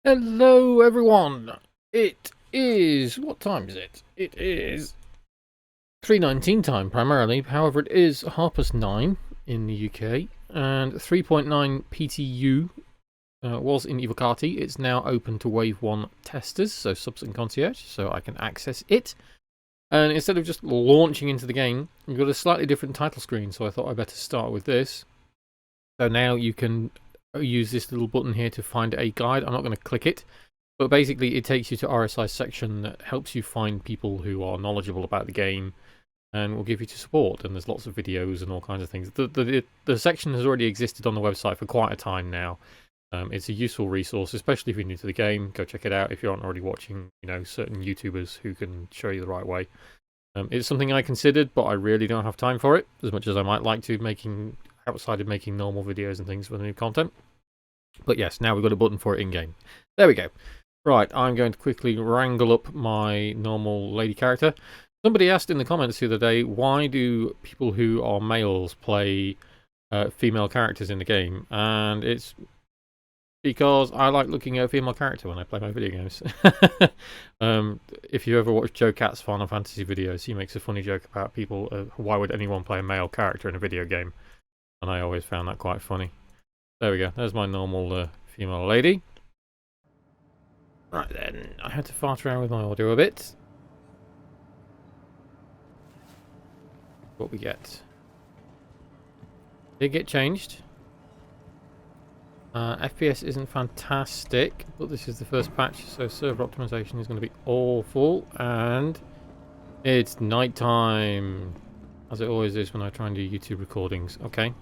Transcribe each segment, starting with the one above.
Hello everyone! It is... what time is it? It is 3:19 time primarily, however it is 9:30 in the UK, and 3.9 PTU was in Evocati. It's now open to Wave 1 testers, so subs and concierge, so I can access it. And instead of just launching into the game, you've got a slightly different title screen, so I thought I'd better start with this. So now you can use this little button here to find a guide. I'm not going to click it, but basically it takes you to RSI's section that helps you find people who are knowledgeable about the game and will give you to support. And there's lots of videos and all kinds of things. The section has already existed on the website for quite a time now. It's a useful resource, especially if you're new to the game. Go check it out if you aren't already watching, certain YouTubers who can show you the right way. It's something I considered, but I really don't have time for it, as much as I might like to, outside of making normal videos and things for the new content. But yes, now we've got a button for it in-game. There we go. Right, I'm going to quickly wrangle up my normal lady character. Somebody asked in the comments the other day, why do people who are males play female characters in the game? And it's because I like looking at a female character when I play my video games. If you ever watch Joe Cat's Final Fantasy videos, he makes a funny joke about people, why would anyone play a male character in a video game? And I always found that quite funny. There we go, there's my normal female lady. Right then, I had to fart around with my audio a bit. What we get. Did get changed. FPS isn't fantastic, but this is the first patch, so server optimization is going to be awful, and it's nighttime, as it always is when I try and do YouTube recordings. Okay.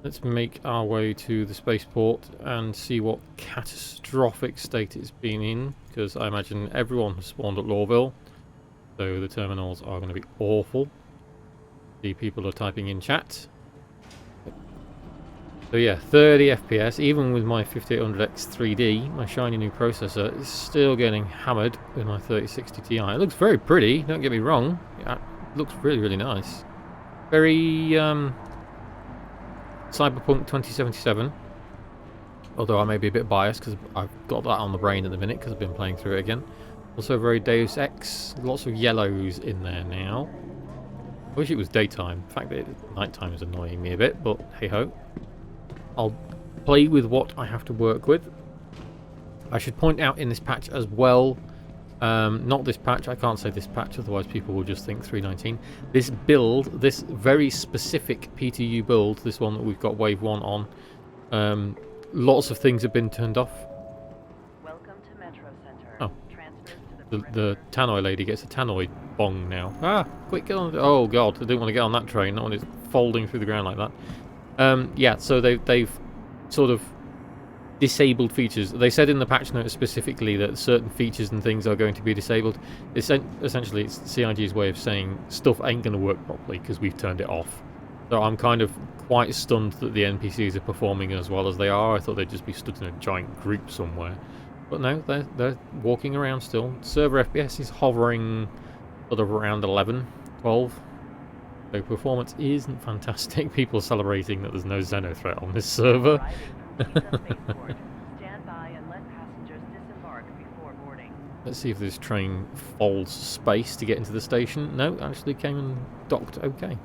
Let's make our way to the spaceport and see what catastrophic state it's been in, because I imagine everyone has spawned at Loreville, so the terminals are going to be awful. The people are typing in chat. So yeah, 30 FPS, even with my 5800X 3D, my shiny new processor is still getting hammered with my 3060 Ti. It looks very pretty, don't get me wrong. It looks really, really nice. Very Cyberpunk 2077. Although I may be a bit biased because I've got that on the brain at the minute because I've been playing through it again. Also very Deus Ex. Lots of yellows in there now. I wish it was daytime. In fact, nighttime is annoying me a bit, but hey ho. I'll play with what I have to work with. I should point out in this patch as well, not this patch, I can't say this patch, otherwise people will just think 3.19. This build, this very specific PTU build, this one that we've got Wave 1 on, lots of things have been turned off. Welcome to Metro Center. Oh, To the tannoy lady gets a tannoy bong now. Ah, quick, get on. Oh god, I didn't want to get on that train, not when it's folding through the ground like that. Yeah, so they've sort of disabled features. They said in the patch notes specifically that certain features and things are going to be disabled. Essentially, it's CIG's way of saying stuff ain't going to work properly because we've turned it off. So I'm kind of quite stunned that the NPCs are performing as well as they are. I thought they'd just be stood in a giant group somewhere. But no, they're walking around still. Server FPS is hovering sort of around 11, 12. So performance isn't fantastic. People are celebrating that there's no Xeno threat on this server. Stand by and let passengers disembark before boarding. Let's see if this train folds space to get into the station. No, actually came and docked okay.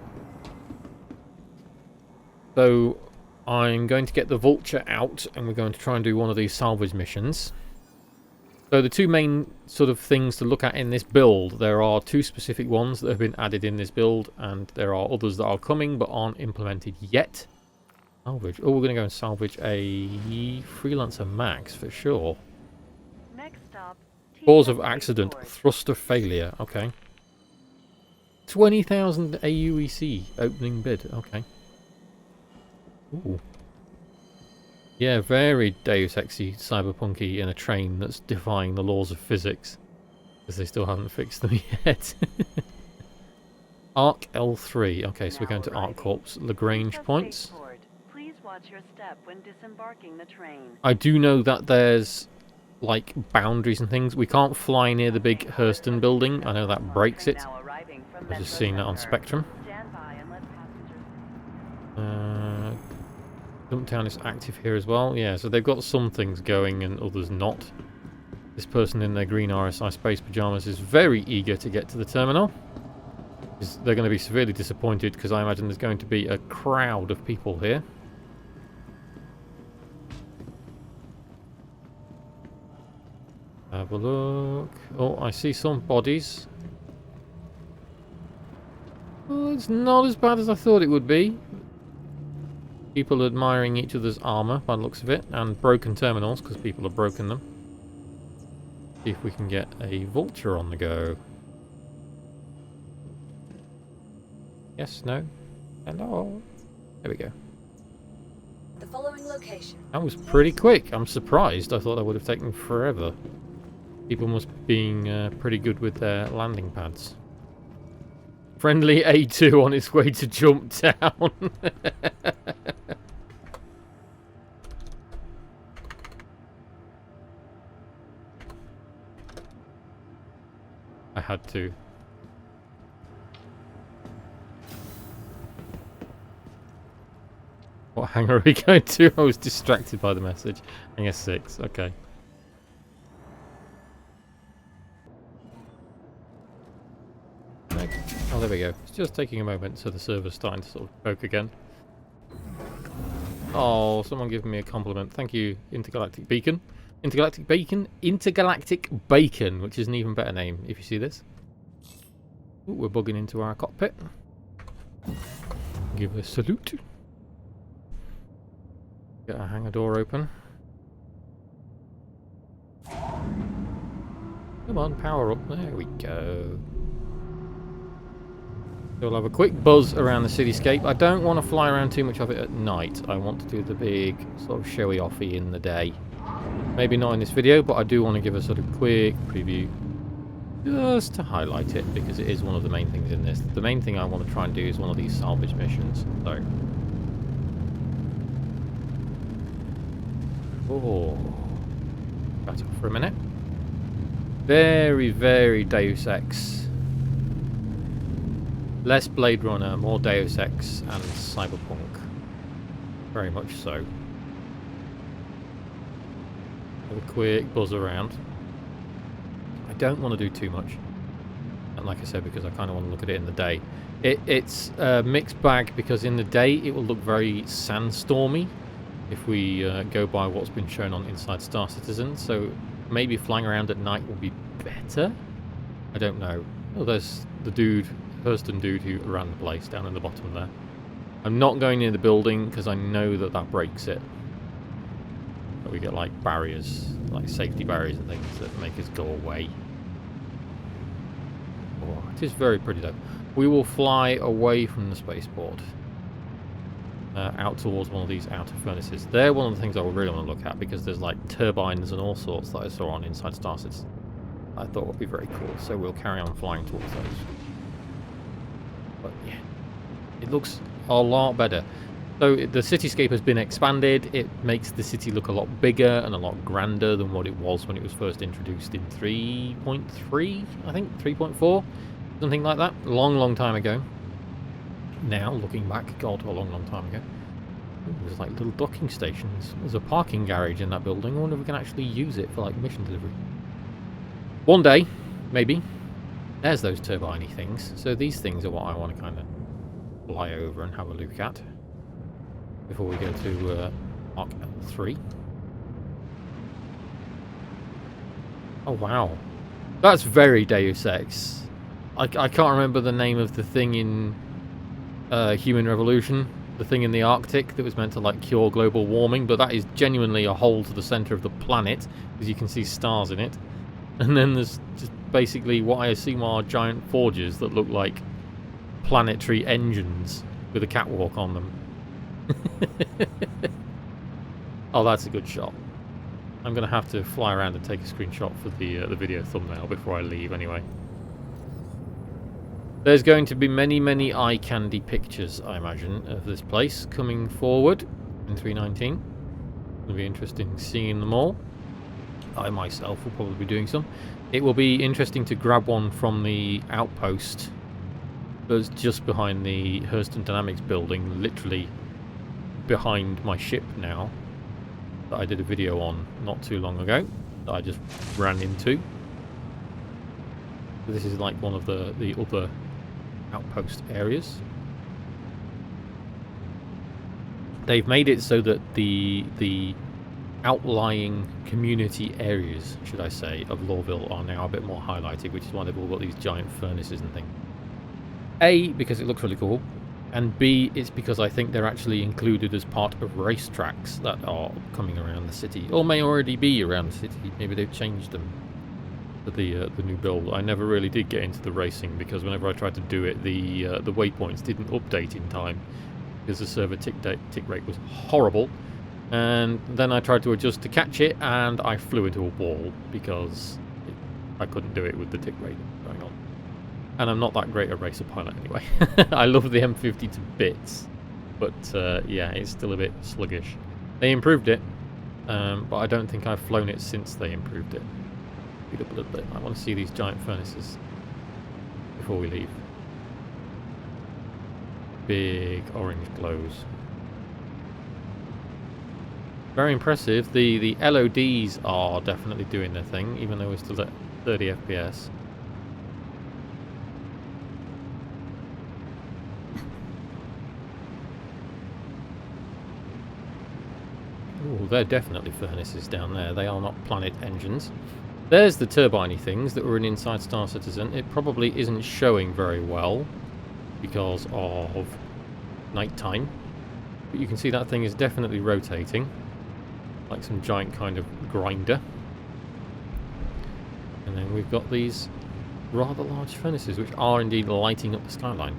So I'm going to get the Vulture out and we're going to try and do one of these salvage missions. So the two main sort of things to look at in this build, there are two specific ones that have been added in this build, and there are others that are coming but aren't implemented yet. Salvage. Oh, we're going to go and salvage a Freelancer Max for sure. Next stop, Cause of accident, thruster failure. Okay. 20,000 AUEC opening bid. Okay. Ooh. Yeah, very Deus Exy, cyberpunky in a train that's defying the laws of physics. Because they still haven't fixed them yet. Arc L3. Okay, so we're going to Arc Corps Lagrange points. Please watch your step when disembarking the train. I do know that there's like boundaries and things. We can't fly near the big Hurston building. I know that breaks it. I've just seen that on Spectrum. Jumptown is active here as well. Yeah, so they've got some things going and others not. This person in their green RSI space pajamas is very eager to get to the terminal. They're going to be severely disappointed because I imagine there's going to be a crowd of people here. Have a look. Oh, I see some bodies. Well, it's not as bad as I thought it would be. People admiring each other's armour by the looks of it, and broken terminals because people have broken them. See if we can get a Vulture on the go. Yes, no, hello. There we go. The following location. That was pretty quick. I'm surprised. I thought that would have taken forever. People must be pretty good with their landing pads. Friendly A2 on its way to jump down. I had to. What hangar are we going to? I was distracted by the message. Hangar 6, okay. Oh, there we go. It's just taking a moment, so the server's starting to sort of poke again. Oh, someone giving me a compliment. Thank you, Intergalactic Beacon. Intergalactic Bacon? Intergalactic Bacon, which is an even better name, if you see this. Ooh, we're bugging into our cockpit. Give a salute. Get our hangar door open. Come on, power up. There we go. So we'll have a quick buzz around the cityscape. I don't want to fly around too much of it at night. I want to do the big sort of showy offy in the day. Maybe not in this video, but I do want to give a sort of quick preview just to highlight it because it is one of the main things in this. The main thing I want to try and do is one of these salvage missions. So, oh, back up for a minute. Very, very Deus Ex. Less Blade Runner, more Deus Ex and Cyberpunk. Very much so. Have a quick buzz around. I don't want to do too much. And like I said, because I kind of want to look at it in the day. It's a mixed bag because in the day it will look very sandstormy if we go by what's been shown on Inside Star Citizen. So maybe flying around at night will be better. I don't know. Oh, there's the dude, Hurston dude who ran the place down in the bottom there. I'm not going near the building because I know that breaks it. But we get like barriers, like safety barriers and things that make us go away. Oh, it is very pretty though. We will fly away from the spaceport. Out towards one of these outer furnaces. They're one of the things I really want to look at because there's like turbines and all sorts that I saw on Inside Star Citizen. I thought would be very cool, so we'll carry on flying towards those. But yeah, it looks a lot better. So the cityscape has been expanded. It makes the city look a lot bigger and a lot grander than what it was when it was first introduced in 3.3, I think, 3.4, something like that. Long time ago. Now, looking back, God, a long time ago. There's like little docking stations. There's a parking garage in that building. I wonder if we can actually use it for like mission delivery. One day, maybe. There's those turbine-y things. So these things are what I want to kind of fly over and have a look at before we go to Arc 3. Oh wow, that's very Deus Ex. I can't remember the name of the thing in Human Revolution, the thing in the Arctic that was meant to like cure global warming, but that is genuinely a hole to the center of the planet because you can see stars in it. And then there's just basically what I assume are giant forges that look like planetary engines with a catwalk on them. Oh, that's a good shot. I'm going to have to fly around and take a screenshot for the video thumbnail before I leave anyway. There's going to be many eye candy pictures, I imagine, of this place coming forward in 319. It'll be interesting seeing them all. I myself will probably be doing some. It will be interesting to grab one from the outpost that's just behind the Hurston Dynamics building, literally behind my ship now that I did a video on not too long ago that I just ran into. So this is like one of the other outpost areas. They've made it so that the outlying community areas, should I say, of Loreville are now a bit more highlighted, which is why they've all got these giant furnaces and things. A, because it looks really cool, and B, it's because I think they're actually included as part of racetracks that are coming around the city, or may already be around the city. Maybe they've changed them for the new build. I never really did get into the racing because whenever I tried to do it, the waypoints didn't update in time because the server tick rate was horrible. And then I tried to adjust to catch it, and I flew into a wall because I couldn't do it with the tick rate going on. And I'm not that great a racer pilot anyway. I love the M50 to bits, but yeah, it's still a bit sluggish. They improved it, but I don't think I've flown it since they improved it. Speed up a little bit. I want to see these giant furnaces before we leave. Big orange glows. Very impressive. The LODs are definitely doing their thing, even though we're still at 30 FPS. Ooh, they're definitely furnaces down there. They are not planet engines. There's the turbine-y things that were in Inside Star Citizen. It probably isn't showing very well because of nighttime. But you can see that thing is definitely rotating. Like some giant kind of grinder. And then we've got these rather large furnaces which are indeed lighting up the skyline.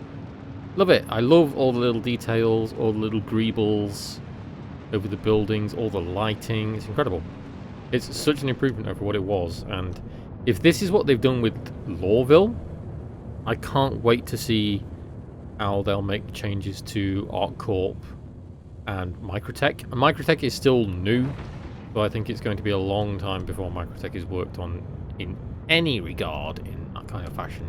Love it. I love all the little details, all the little greebles over the buildings, all the lighting. It's incredible. It's such an improvement over what it was, and if this is what they've done with Loreville, I can't wait to see how they'll make changes to ArcCorp and Microtech. And Microtech is still new, so I think it's going to be a long time before Microtech is worked on in any regard in that kind of fashion.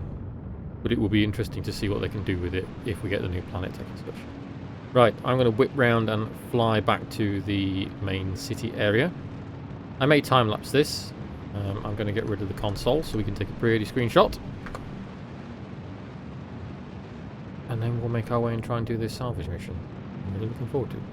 But it will be interesting to see what they can do with it if we get the new planet tech and such. Right, I'm going to whip round and fly back to the main city area. I may time-lapse this. I'm going to get rid of the console so we can take a pretty screenshot. And then we'll make our way and try and do this salvage mission. I'm really looking forward to it.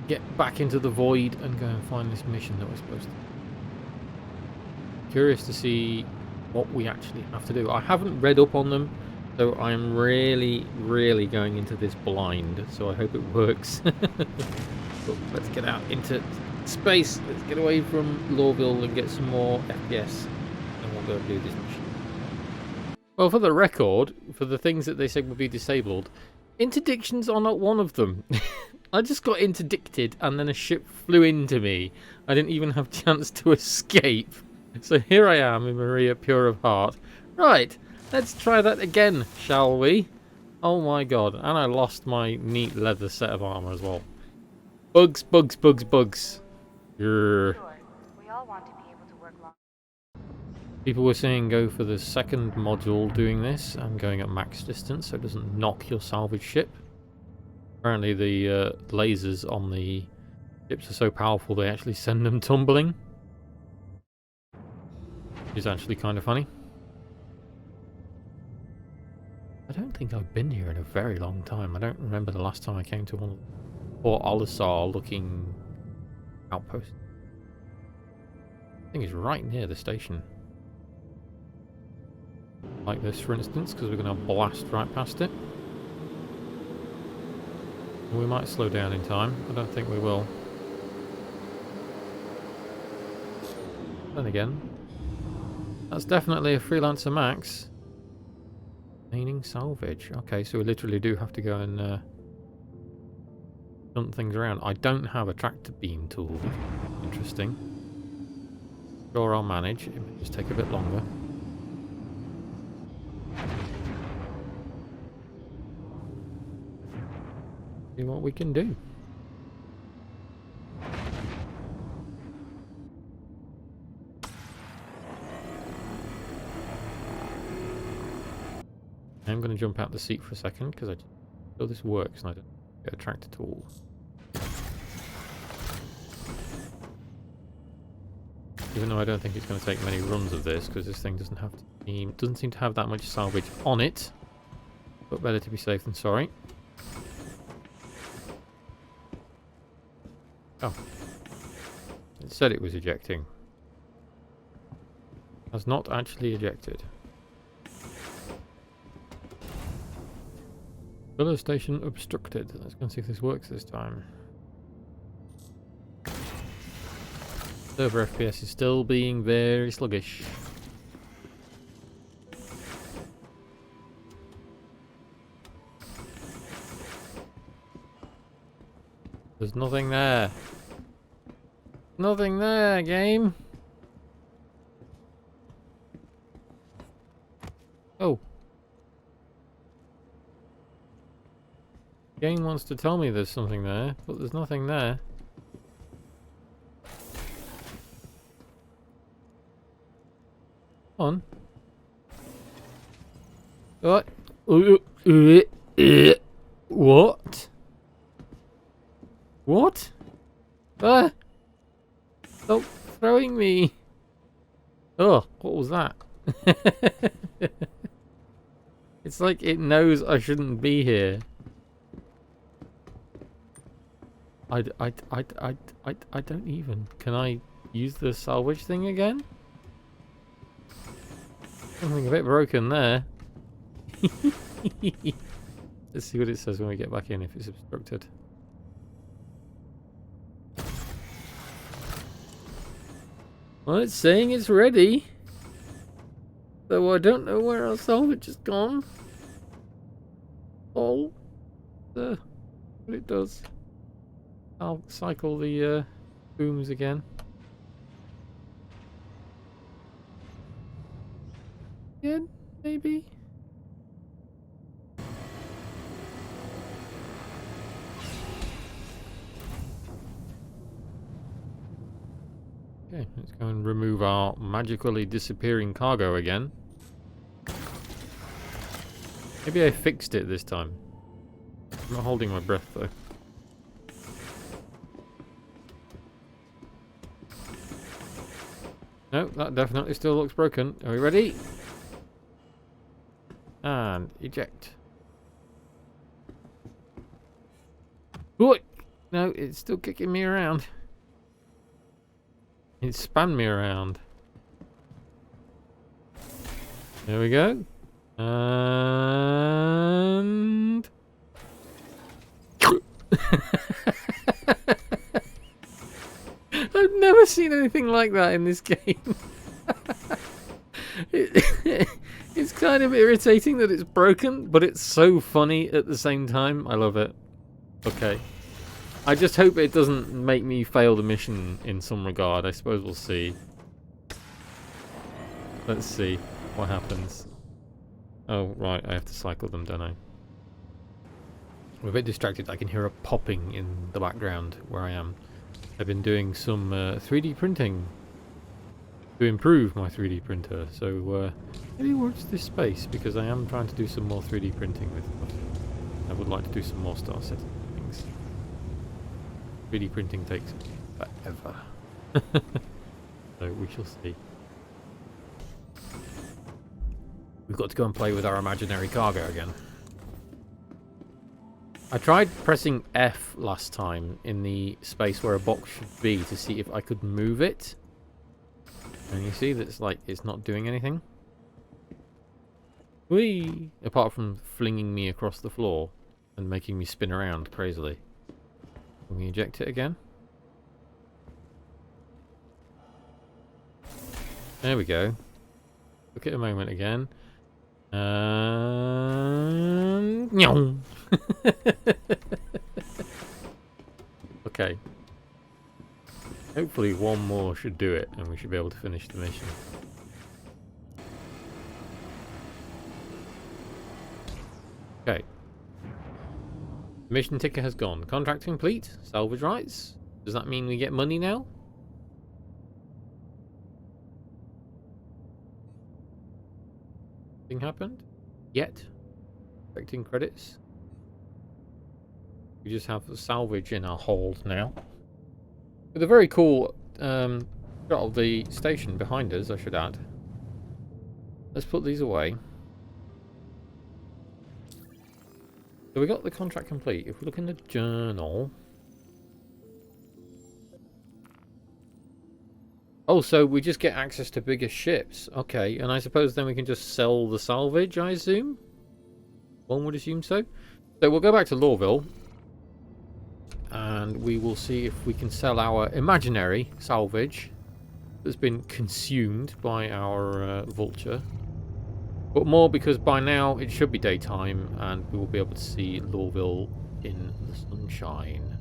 Get back into the void and go and find this mission that we're supposed to. Curious to see what we actually have to do. I haven't read up on them, so I'm really going into this blind, so I hope it works. But let's get out into space. Let's get away from Loreville and get some more FPS, and we'll go and do this mission. Well, for the record, for the things that they said would be disabled, interdictions are not one of them. I just got interdicted and then a ship flew into me. I didn't even have a chance to escape. So here I am in Maria, pure of heart. Right, let's try that again, shall we? Oh my god, and I lost my neat leather set of armor as well. Bugs, bugs, bugs, bugs. Grr. Sure. We all want to be able to work long. People were saying go for the second module doing this and going at max distance so it doesn't knock your salvage ship. Apparently the lasers on the ships are so powerful they actually send them tumbling. Which is actually kind of funny. I don't think I've been here in a very long time. I don't remember the last time I came to one of the Port Olisar looking outposts. I think it's right near the station. Like this, for instance, because we're going to blast right past it. We might slow down in time. I don't think we will. Then again, that's definitely a Freelancer Max. Meaning salvage. Okay, so we literally do have to go and dump things around. I don't have a tractor beam tool. Interesting. Sure, I'll manage. It may just take a bit longer. See what we can do. I'm going to jump out the seat for a second because I feel this works and I don't get a tractor tool. Even though I don't think it's going to take many runs of this because this thing doesn't seem to have that much salvage on it. But better to be safe than sorry. Oh. It said it was ejecting. Has not actually ejected. Filler station obstructed. Let's go and see if this works this time. Server FPS is still being very sluggish. There's nothing there. Nothing there, game. Oh. Game wants to tell me there's something there, but there's nothing there. On. What? What? What? Ah! Stop throwing me! Oh, what was that? It's like it knows I shouldn't be here. I don't even. Can I use the salvage thing again? Something a bit broken there. Let's see what it says when we get back in if it's obstructed. Well, it's saying it's ready. Though I don't know where our salvage has gone. Oh. What it does. I'll cycle the booms again. Again, maybe? Okay, let's go and remove our magically disappearing cargo again. Maybe I fixed it this time. I'm not holding my breath though. No, that definitely still looks broken. Are we ready? And eject. Oh, no, it's still kicking me around. It spun me around. There we go. And... I've never seen anything like that in this game. It's kind of irritating that it's broken, but it's so funny at the same time. I love it. Okay. I just hope it doesn't make me fail the mission in some regard. I suppose we'll see. Let's see what happens. Oh, right. I have to cycle them, don't I? I'm a bit distracted. I can hear a popping in the background where I am. I've been doing some 3D printing to improve my 3D printer. So maybe watch this space because I am trying to do some more 3D printing with it. I would like to do some more star setting things. 3D printing takes forever. So we shall see. We've got to go and play with our imaginary cargo again. I tried pressing F last time in the space where a box should be to see if I could move it. And you see that it's like it's not doing anything. Whee! Apart from flinging me across the floor and making me spin around crazily. Can we eject it again? There we go. Look at a moment again. Nyong. Okay. Hopefully one more should do it and we should be able to finish the mission. Okay. Mission ticker has gone. Contract complete. Salvage rights. Does that mean we get money now? Nothing happened yet. Expecting credits. We just have salvage in our hold now. With a very cool shot of the station behind us, I should add. Let's put these away. So we got the contract complete. If we look in the journal. Oh, so we just get access to bigger ships. Okay, and I suppose then we can just sell the salvage, I assume? One would assume so. So we'll go back to Loreville. And we will see if we can sell our imaginary salvage that's been consumed by our Vulture. But more because by now it should be daytime and we will be able to see Loreville in the sunshine.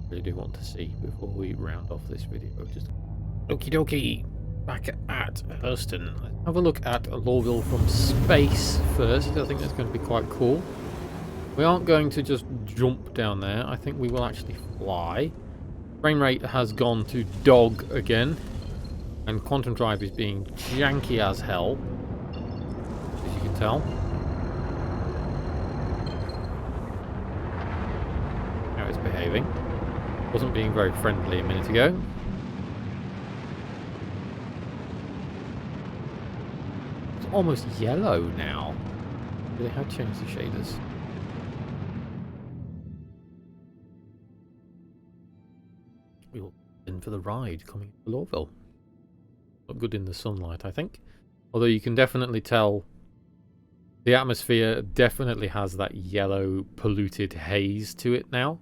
Really do want to see before we round off this video. Just okie dokie. Back at Hurston. Let's have a look at Loreville from space first. I think that's going to be quite cool. We aren't going to just jump down there. I think we will actually fly. Frame rate has gone to dog again. And quantum drive is being janky as hell. As you can tell. How it's behaving. Wasn't being very friendly a minute ago. It's almost yellow now. They have changed the shaders. We will in for the ride coming to Loreville. Look good in the sunlight, I think. Although you can definitely tell the atmosphere definitely has that yellow polluted haze to it now.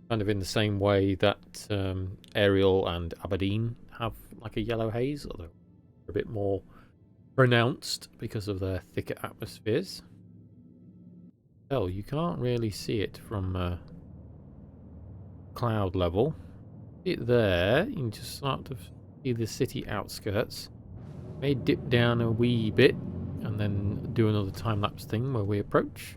Kind of in the same way that Ariel and Aberdeen have like a yellow haze, although a bit more pronounced because of their thicker atmospheres. Well, you can't really see it from cloud level. It there, you can just start to see the city outskirts. May dip down a wee bit and then do another time-lapse thing where we approach.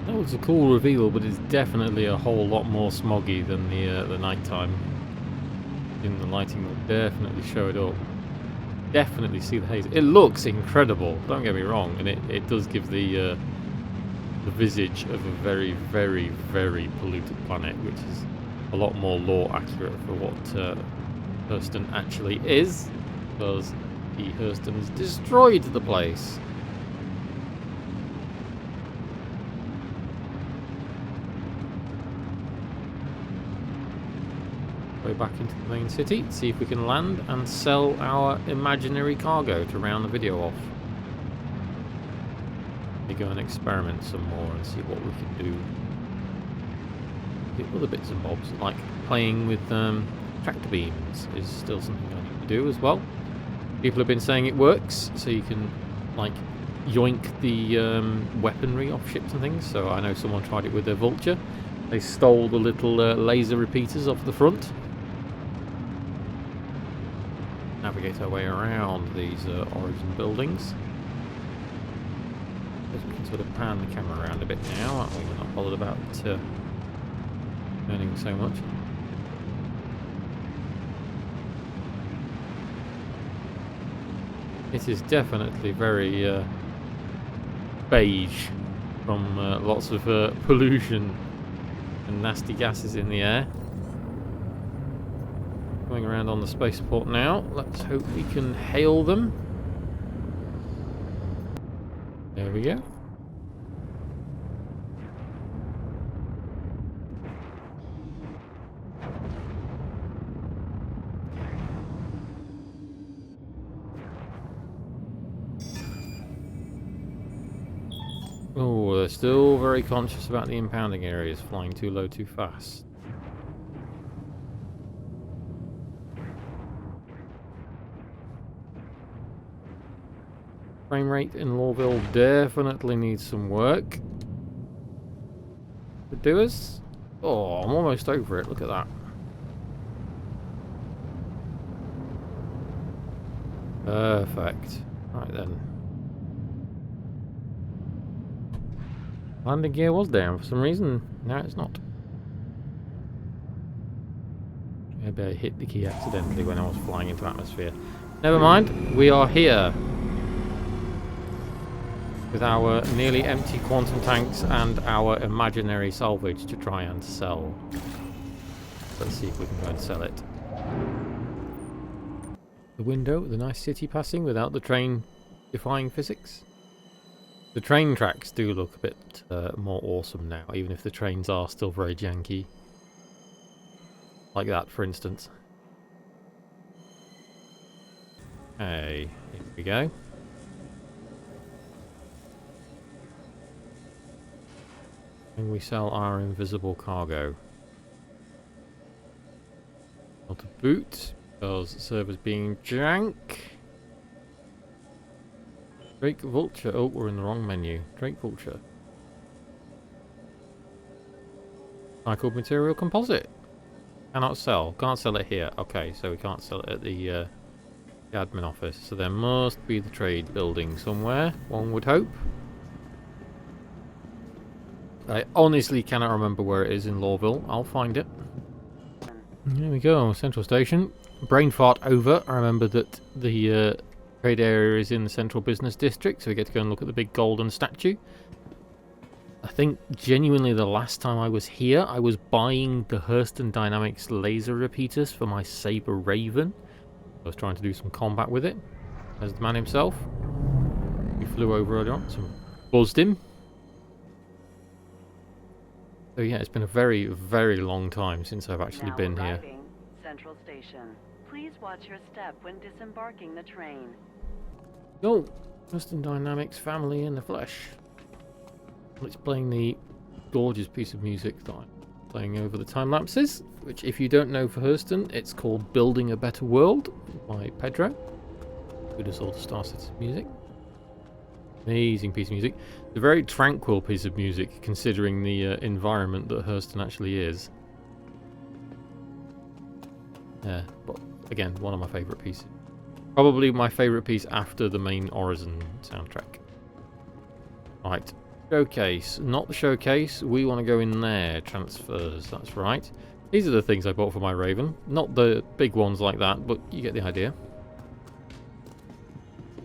That was a cool reveal, but it's definitely a whole lot more smoggy than the nighttime. In the lighting will definitely show it up. Definitely see the haze. It looks incredible, don't get me wrong, and it does give the visage of a very, very, very polluted planet, which is a lot more lore accurate for what Hurston actually is, because the Hurstons destroyed the place. Go back into the main city, see if we can land and sell our imaginary cargo to round the video off. We go and experiment some more and see what we can do. The other bits and bobs, like playing with tractor beams, is still something I need to do as well. People have been saying it works, so you can like yoink the weaponry off ships and things. So I know someone tried it with their Vulture. They stole the little laser repeaters off the front. Navigate our way around these origin buildings. We can sort of pan the camera around a bit now, aren't we? We're not bothered about turning so much. It is definitely very beige from lots of pollution and nasty gases in the air. Going around on the spaceport now. Let's hope we can hail them. There we go. Oh, they're still very conscious about the impounding areas, flying too low too fast. Frame rate in Loreville definitely needs some work. The doers? Oh, I'm almost over it. Look at that. Perfect. Right then. Landing gear was down for some reason. Now it's not. Maybe I hit the key accidentally when I was flying into atmosphere. Never mind. We are here. With our nearly empty quantum tanks and our imaginary salvage to try and sell. Let's see if we can go and sell it. The window, the nice city passing without the train defying physics. The train tracks do look a bit more awesome now, even if the trains are still very janky. Like that, for instance. Hey, here we go. And we sell our invisible cargo. Not a boot, because the server's being jank. Drake Vulture. Oh, we're in the wrong menu. Drake Vulture. Recycled material composite. Cannot sell. Can't sell it here. Okay, so we can't sell it at the admin office. So there must be the trade building somewhere, one would hope. I honestly cannot remember where it is in Loreville. I'll find it. There we go, central station. Brain fart over. I remember that the trade area is in the central business district, so we get to go and look at the big golden statue. I think genuinely the last time I was here, I was buying the Hurston Dynamics laser repeaters for my Saber Raven. I was trying to do some combat with it. There's the man himself. We flew over earlier on, so buzzed him. So yeah, it's been a very, very long time since I've actually been here. Central Station. Please watch your step when disembarking the train. Yo, Hurston Dynamics family in the flesh. It's playing the gorgeous piece of music that I'm playing over the time lapses, which, if you don't know, for Hurston, it's called "Building a Better World" by Pedro, who does all the Star Citizen music. Amazing piece of music. It's a very tranquil piece of music, considering the environment that Hurston actually is. Yeah, but again, one of my favourite pieces. Probably my favourite piece after the main Horizon soundtrack. Right, showcase. Not the showcase. We want to go in there. Transfers. That's right. These are the things I bought for my Raven. Not the big ones like that, but you get the idea.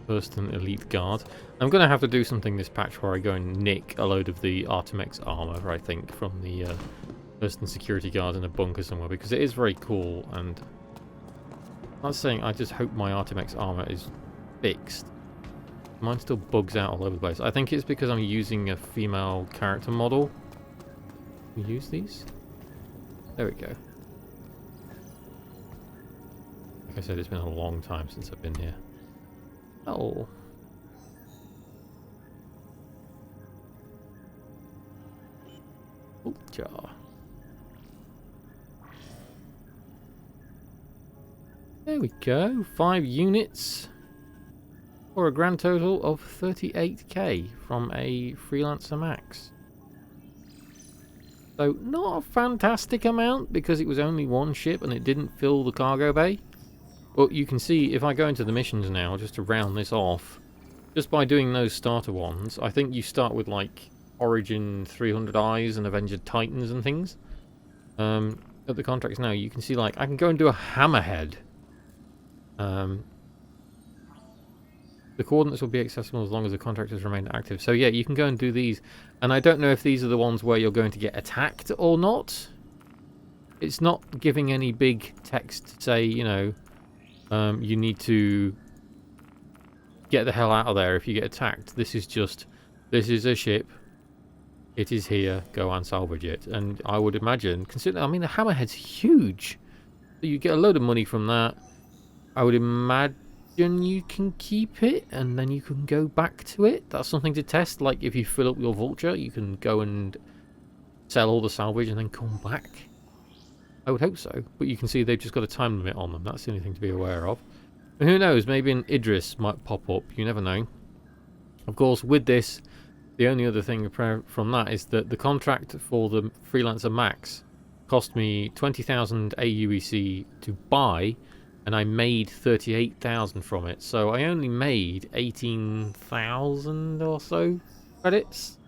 Hurston Elite Guard. I'm going to have to do something this patch where I go and nick a load of the Artemex armor, I think, from the Hurston security guard in a bunker somewhere, because it is very cool, and I'm not saying I just hope my Artemex armor is fixed. Mine still bugs out all over the place. I think it's because I'm using a female character model. Can we use these? There we go. Like I said, it's been a long time since I've been here. Oh. Vulture. There we go. 5 units. For a grand total of 38k from a Freelancer Max. So not a fantastic amount because it was only one ship and it didn't fill the cargo bay. But you can see if I go into the missions now, just to round this off, just by doing those starter ones, I think you start with like Origin 300 Eyes and Avenger Titans and things. At the contracts now, you can see like I can go and do a Hammerhead. The coordinates will be accessible as long as the contractors remain active. So yeah, you can go and do these. And I don't know if these are the ones where you're going to get attacked or not. It's not giving any big text to say, you know, you need to get the hell out of there if you get attacked. This is just, this is a ship. It is here. Go and salvage it. And I would imagine, consider, I mean, the hammerhead's huge. So you get a load of money from that. I would imagine you can keep it and then you can go back to it. That's something to test. Like if you fill up your Vulture, you can go and sell all the salvage and then come back. I would hope so. But you can see they've just got a time limit on them. That's the only thing to be aware of. And who knows, maybe an Idris might pop up. You never know. Of course, with this, the only other thing from that is that the contract for the Freelancer Max cost me 20,000 AUEC to buy, and I made 38,000 from it. So I only made 18,000 or so credits.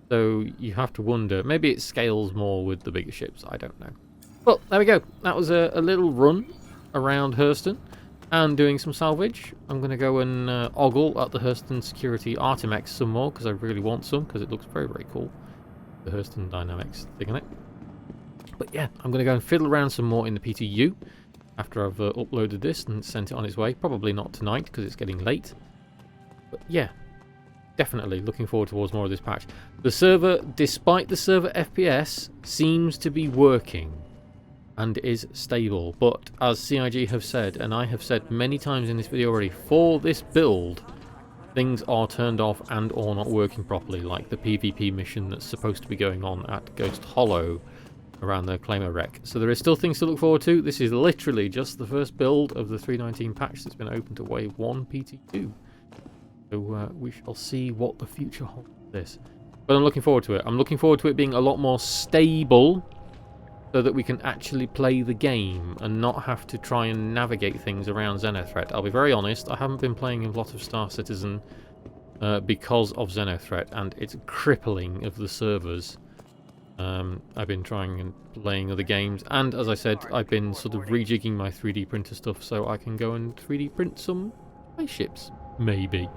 So you have to wonder, maybe it scales more with the bigger ships, I don't know. But there we go. That was a little run around Hurston and doing some salvage. I'm going to go and ogle at the Hurston Security Artimex some more because I really want some because it looks very, very cool. The Hurston Dynamics thing on it. But yeah, I'm going to go and fiddle around some more in the PTU after I've uploaded this and sent it on its way. Probably not tonight because it's getting late. But yeah, definitely looking forward towards more of this patch. The server, despite the server FPS, seems to be working and is stable, but as CIG have said, and I have said many times in this video already, for this build things are turned off and or not working properly, like the PvP mission that's supposed to be going on at Ghost Hollow around the Claimer wreck. So there is still things to look forward to. This is literally just the first build of the 3.19 patch that's been open to Wave 1 PTU. So we shall see what the future holds with this. But I'm looking forward to it. I'm looking forward to it being a lot more stable, so that we can actually play the game and not have to try and navigate things around Xenothreat. I'll be very honest, I haven't been playing a lot of Star Citizen because of Xenothreat, and it's crippling of the servers. I've been trying and playing other games, and as I said, I've been sort of rejigging my 3D printer stuff so I can go and 3D print some spaceships, maybe.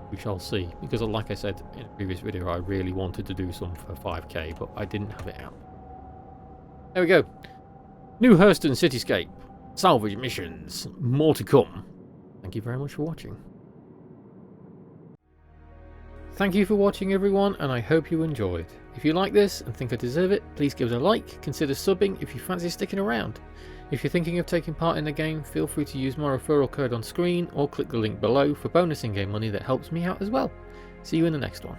We shall see, because like I said in a previous video, I really wanted to do some for 5K, but I didn't have it out. There we go. New Hurston Cityscape. Salvage missions. More to come. Thank you very much for watching. Thank you for watching everyone, and I hope you enjoyed. If you like this and think I deserve it, please give it a like, consider subbing if you fancy sticking around. If you're thinking of taking part in the game, feel free to use my referral code on screen or click the link below for bonus in-game money that helps me out as well. See you in the next one.